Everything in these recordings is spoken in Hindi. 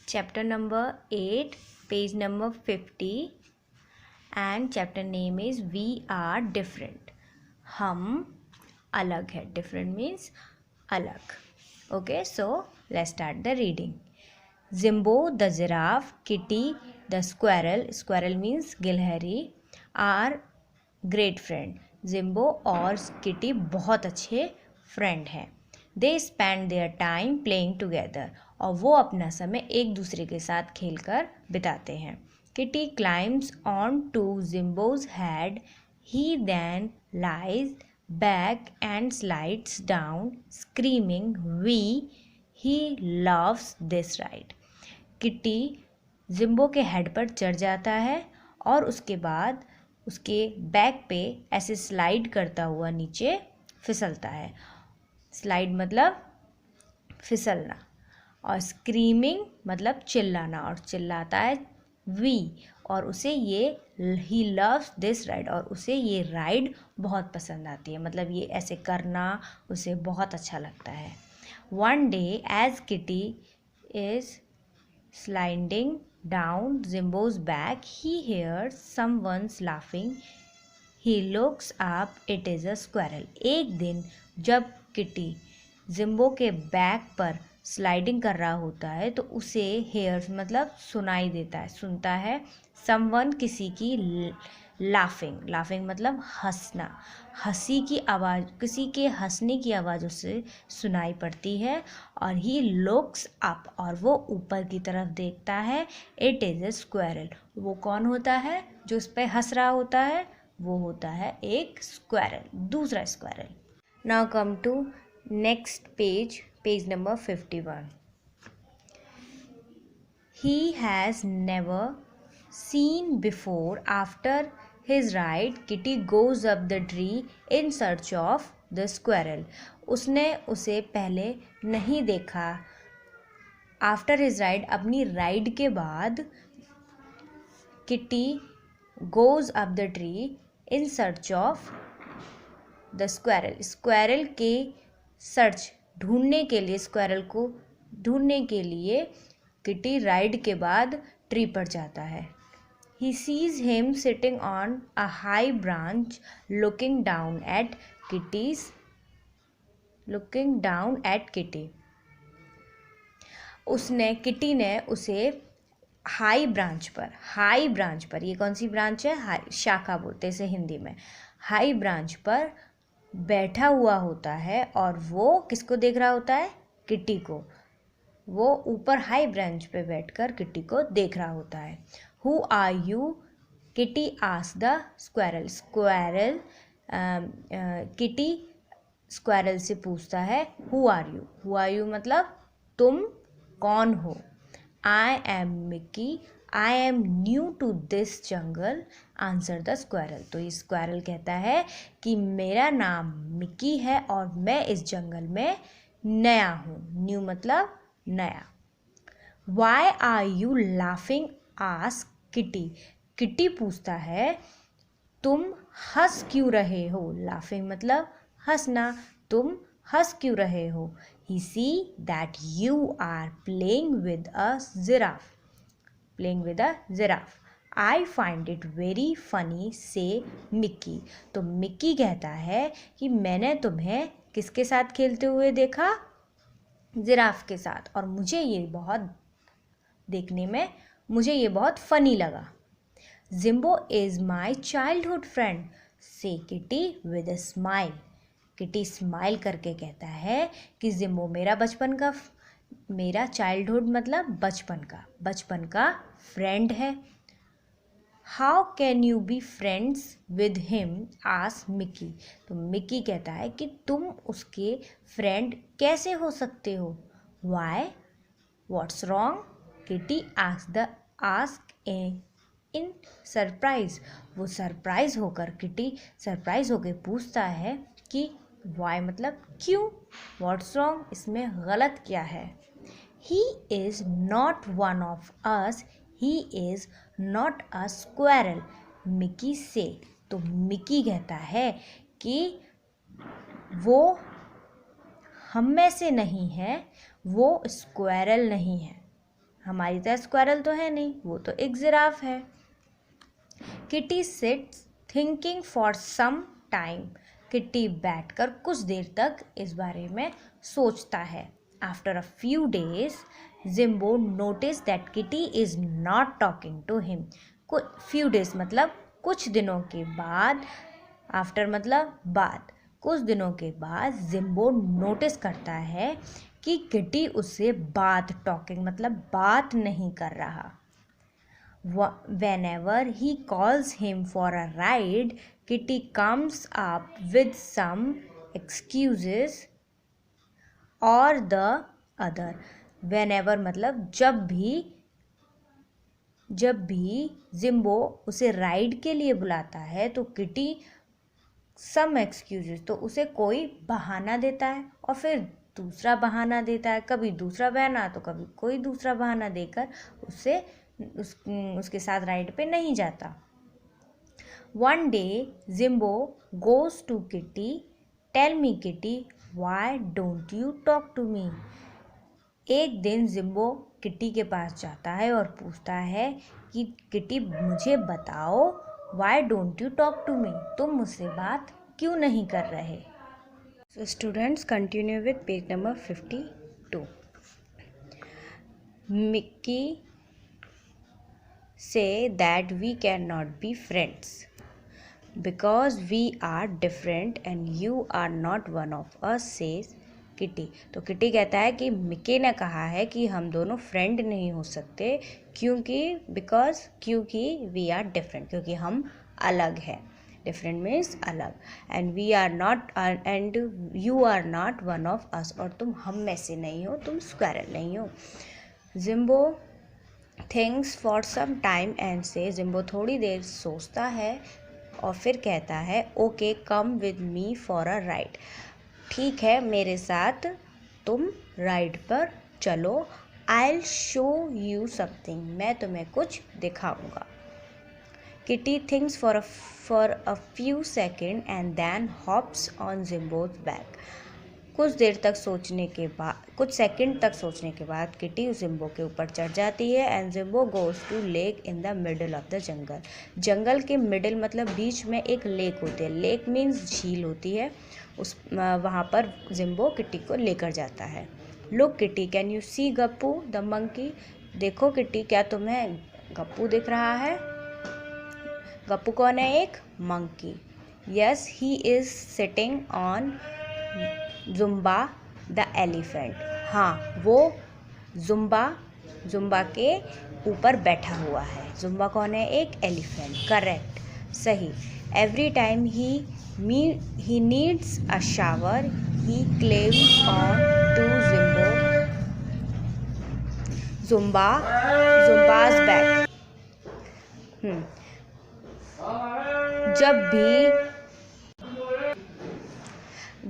chapter number 8, page number 50, and chapter name is We Are Different. हम अलग है. Different means अलग. Okay, so let's start the reading. Zimbo the giraffe, Kitty the squirrel means गिलहरी, are great friend. Zimbo और Kitty बहुत अच्छे friend हैं. They spend their time playing together. और वो अपना समय एक दूसरे के साथ खेलकर बिताते हैं. Kitty climbs on to Zimbo's head. He then lies back and slides down, screaming, "Wee!" He loves this ride. Kitty Jimbo के हेड पर चढ़ जाता है और उसके बाद उसके बैक पे ऐसे स्लाइड करता हुआ नीचे फिसलता है. स्लाइड मतलब फिसलना, और स्क्रीमिंग मतलब चिल्लाना, और चिल्लाता है वी, और उसे ये ही लव्स दिस राइड, और उसे ये राइड बहुत पसंद आती है, मतलब ये ऐसे करना उसे बहुत अच्छा लगता है. One day as Kitty is sliding down Zimbo's back, he hears someone's laughing. He looks up. It is a squirrel. एक दिन जब किटी जिम्बो के बैक पर स्लाइडिंग कर रहा होता है तो उसे हेयर्स मतलब सुनाई देता है, सुनता है समवन किसी की लाफिंग मतलब हंसना, हंसी की आवाज़, किसी के हंसने की आवाज़ उसे सुनाई पड़ती है. और ही लुक्स अप, और वो ऊपर की तरफ देखता है. It is a squirrel. वो कौन होता है जो उस पर हंस रहा होता है? वो होता है एक स्क्वायरल, दूसरा squirrel. Now come to next page, page number 51. He has never seen before. After his ride, Kitty goes up the tree in search of the squirrel. उसने उसे पहले नहीं देखा. After his ride, अपनी राइड के बाद Kitty goes up the tree in search of the squirrel. Squirrel के सर्च ढूंढने के लिए, स्क्वायरल को ढूंढने के लिए किटी राइड के बाद ट्री पर जाता है. He sees him sitting on a high branch, looking down at Kitty. Kitty ने उसे हाई ब्रांच पर, ये कौन सी ब्रांच है? हाई शाखा बोलते इसे हिंदी में. हाई ब्रांच पर बैठा हुआ होता है और वो किसको देख रहा होता है? किटी को. वो ऊपर हाई ब्रांच पे बैठकर किटी को देख रहा होता है. Who are you? Kitty asked the squirrel. Kitty squirrel से पूछता है हु आर यू मतलब तुम कौन हो? I am Mickey. I am new to this jungle, answer the squirrel. तो ये स्क्वायरल कहता है कि मेरा नाम मिकी है और मैं इस जंगल में नया हूँ. न्यू मतलब नया. Why are you laughing? Ask Kitty. Kitty पूछता है तुम हंस क्यों रहे हो? लाफिंग मतलब हंसना. तुम हंस क्यों रहे हो? He see that you are playing with a giraffe. I find it very funny, say Mickey. तो मिक्की कहता है कि मैंने तुम्हें किसके साथ खेलते हुए देखा? जिराफ के साथ, और मुझे ये बहुत फनी लगा. Jimbo is my childhood friend, say Kitty with a smile. Kitty smile करके कहता है कि जिम्बो मेरा चाइल्डहुड मतलब बचपन का फ्रेंड है. How can you be friends with him? Ask Mickey. तो मिकी कहता है कि तुम उसके फ्रेंड कैसे हो सकते हो? Why? What's wrong? Kitty ask in surprise. वो किटी सरप्राइज होकर पूछता है कि वाई मतलब क्यों? व्हाट्स रॉन्ग इसमें गलत क्या है? He is not one of us. He is not a squirrel, Mickey से. तो मिकी कहता है कि वो हम में से नहीं है, वो स्क्वायरल नहीं है, हमारी तरह स्क्वायरल तो है नहीं, वो तो एक जिराफ है। Kitty sits thinking for some time. Kitty बैठकर कुछ देर तक इस बारे में सोचता है। After a few days Jimbo notice that Kitty is not talking to him. Few days मतलब कुछ दिनों के बाद, आफ्टर मतलब बाद, कुछ दिनों के बाद जिम्बो नोटिस करता है कि किटी उससे टॉकिंग मतलब बात नहीं कर रहा। Whenever he calls him for a ride, Kitty comes up with some excuses or the other. Whenever मतलब जब भी जिम्बो उसे राइड के लिए बुलाता है तो किटी सम एक्सक्यूजेस, तो उसे कोई बहाना देता है और फिर दूसरा बहाना देता है। कभी दूसरा बहाना तो कभी कोई दूसरा बहाना देकर उसके साथ राइड पे नहीं जाता। One day Jimbo goes to Kitty, tell me Kitty why don't you talk to me. एक दिन जिम्बो किटी के पास जाता है और पूछता है कि किटी मुझे बताओ, why don't you talk to me, तुम मुझसे बात क्यों नहीं कर रहे। So students continue with page number 52. Mickey say that we cannot be friends because we are different and you are not one of us, says kitty. तो किटी कहता है कि मिक्की ने कहा है कि हम दोनों फ्रेंड नहीं हो सकते क्योंकि वी आर डिफरेंट, क्योंकि हम अलग हैं। डिफरेंट मीन्स अलग। And we are not and you are not one of us, और तुम हम में से नहीं हो, तुम स्क्वायरल नहीं हो। Jimbo thinks for some time and says, Jimbo थोड़ी देर सोचता है और फिर कहता है okay come with me for a ride, ठीक है मेरे साथ तुम राइड पर चलो। I will show you something, मैं तुम्हें कुछ दिखाऊंगा। Kitty thinks for a few second and then hops on Jimbo's back. कुछ सेकंड तक सोचने के बाद किटी जिम्बो के ऊपर चढ़ जाती है। And Jimbo goes to lake in the middle of the jungle. जंगल के मिडल मतलब बीच में एक लेक होती है। लेक मीन्स झील होती है। वहाँ पर जिम्बो किटी को लेकर जाता है। Look Kitty can you see Gappu the monkey. देखो किटी, क्या तुम्हें गप्पू दिख रहा है? गप्पू कौन है? एक monkey. Yes he is sitting on Zumba the elephant. हाँ, वो जुम्बा के ऊपर बैठा हुआ है। जुम्बा कौन है? एक एलिफेंट। करेक्ट, सही। Every time he needs a shower he climbs on to Jumba's back.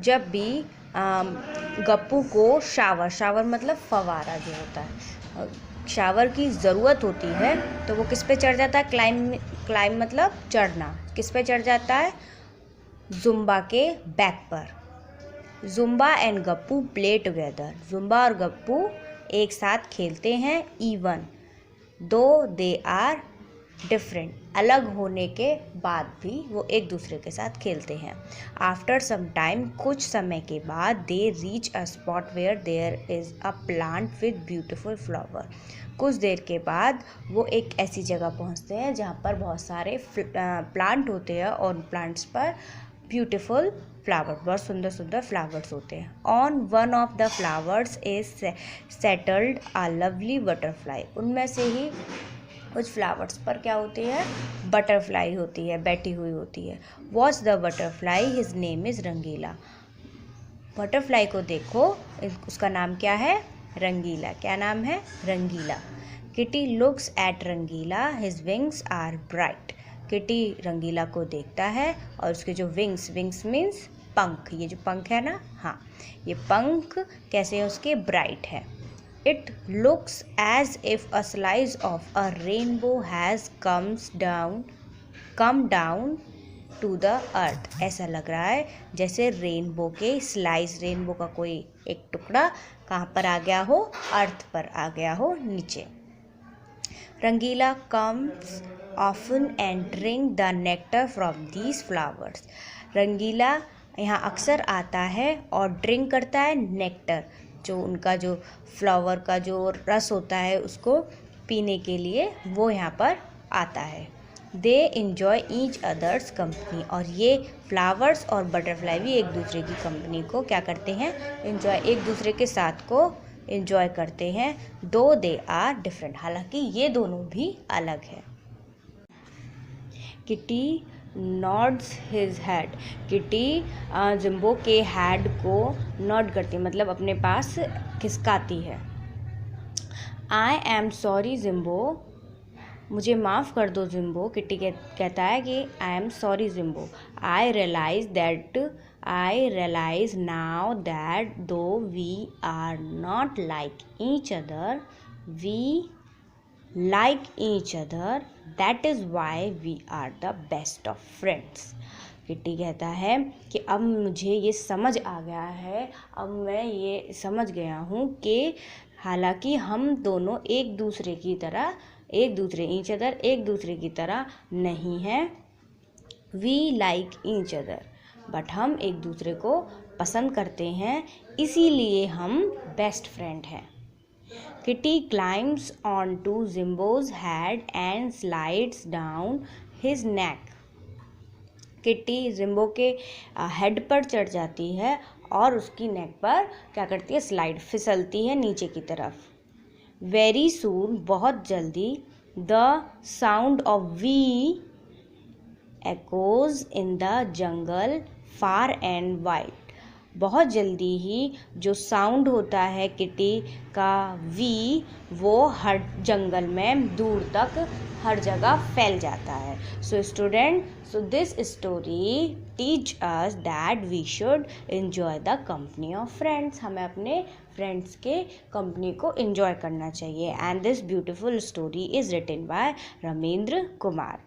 जब भी गप्पू को शावर मतलब फवारा जो होता है, शावर की ज़रूरत होती है तो वो किस पे चढ़ जाता है? क्लाइम मतलब चढ़ना। किस पे चढ़ जाता है? जुम्बा के बैक पर। Zumba and Gappu play together. Zumba और गप्पू एक साथ खेलते हैं। Even though they are different, अलग होने के बाद भी वो एक दूसरे के साथ खेलते हैं। आफ्टर सम टाइम, कुछ समय के बाद, they reach a spot where there is a plant with beautiful flower. कुछ देर के बाद वो एक ऐसी जगह पहुंचते हैं जहाँ पर बहुत सारे प्लांट होते हैं और प्लांट्स पर ब्यूटिफुल फ्लावर, बहुत सुंदर सुंदर फ्लावर्स होते हैं। On one of the flowers is settled a lovely butterfly. उनमें से ही कुछ फ्लावर्स पर क्या होती है? बटरफ्लाई होती है, बैठी हुई होती है। Watch the butterfly, his name is Rangeela. Butterfly को देखो, उसका नाम क्या है? रंगीला। क्या नाम है? Rangeela. Kitty looks at Rangeela, his wings are bright. Kitty Rangeela को देखता है और उसके जो विंग्स मीन्स पंख, ये जो पंख है ना, हाँ, ये पंख कैसे है उसके? ब्राइट है। It looks as if a slice of a rainbow has come down to the earth. ऐसा लग रहा है जैसे रेनबो का कोई एक टुकड़ा कहाँ पर आ गया हो? अर्थ पर आ गया हो, नीचे। रंगीला comes often and drink the nectar from these flowers. रंगीला यहाँ अक्सर आता है और ड्रिंक करता है नेक्टर, जो उनका जो फ्लावर का जो रस होता है उसको पीने के लिए वो यहाँ पर आता है. They enjoy each others company. और ये फ्लावर्स और बटरफ्लाई भी एक दूसरे की कंपनी को क्या करते हैं, इन्जॉय, एक दूसरे के साथ को इन्जॉय करते हैं. दो दे आर डिफरेंट, हालांकि ये दोनों भी अलग है. Kitty nodes his head. Kitty Jimbo के हेड को नॉड करती है, मतलब अपने पास खिसकाती है. I am sorry Jimbo. मुझे माफ़ कर दो जिम्बो. किटी कहता है कि I am sorry Jimbo. I realise now that though we are not like each other, we like each other, that is why we are the best of friends. Kitty कहता है कि अब मुझे ये समझ आ गया है, अब मैं ये समझ गया हूँ कि हालांकि हम दोनों एक दूसरे की तरह, एक दूसरे की तरह नहीं हैं. We like each other, but हम एक दूसरे को पसंद करते हैं, इसीलिए हम बेस्ट फ्रेंड हैं. Kitty climbs onto Zimbo's head and slides down his neck. Kitty Jimbo के हेड पर चढ़ जाती है और उसकी नेक पर क्या करती है, स्लाइड, फिसलती है नीचे की तरफ. वेरी सून, बहुत जल्दी. The sound of whee echoes in the jungle far and wide. बहुत जल्दी ही जो साउंड होता है किटी का वी, वो हर जंगल में दूर तक हर जगह फैल जाता है. So student, so this story teach us that we should enjoy the company of friends. हमें अपने फ्रेंड्स के कंपनी को एंजॉय करना चाहिए. And this beautiful story is written by Ramendra Kumar.